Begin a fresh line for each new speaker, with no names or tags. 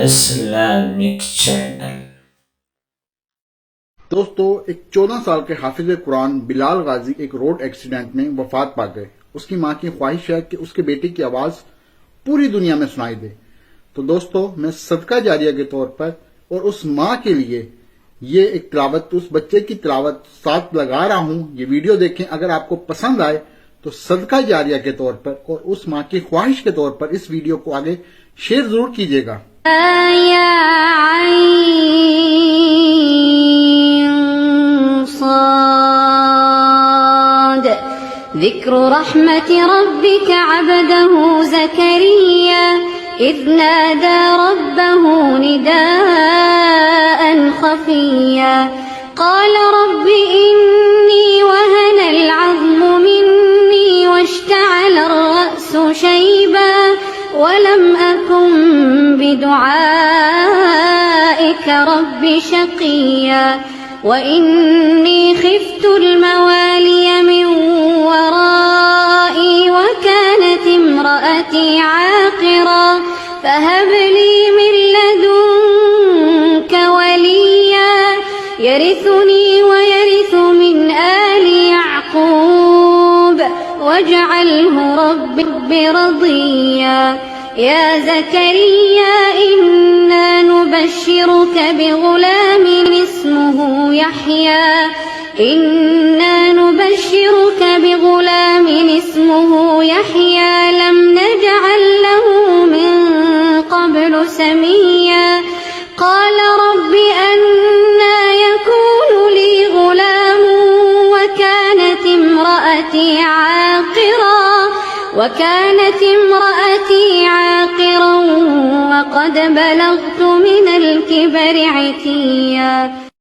Islamic channel.
दोस्तों, एक 14 साल के हाफिज कुरान बिलाल गाजी एक रोड एक्सीडेंट में वफात पा गए। उसकी मां की ख्वाहिश है कि उसके बेटे की आवाज पूरी दुनिया में सुनाई दे। तो दोस्तों, मैं सदका जारिया के तौर पर और उस मां के लिए ये एक तिलावत, उस बच्चे की तिलावत साथ लगा रहा हूं। ये वीडियो देखें, अगर आपको पसंद आए तो सदका जारिया के तौर पर और उस मां की ख्वाहिश के तौर पर इस वीडियो को आगे शेयर जरूर कीजिएगा।
ذكر رحمة ربك عبده زكريا إذ نادى ربه نداء خفيا قال رب إني وهن العظم مني واشتعل الرأس شيبا ولم أكن بدعائك رب شقيا وإني خفت الموالي من ورائي وكانت امرأتي عاقرا فهب لي من لدنك وليا يرثني ويرث من آل يعقوب واجعله رب رضيا يا زكريا إنا نبشرك بغلام اسمه يحيى إنا نبشرك بغلام اسمه يحيى لم نجعل له من قبل سميا قال رب أنى يكون لي غلام وكانت امرأتي عاقرا وقد بلغت من الكبر عتيا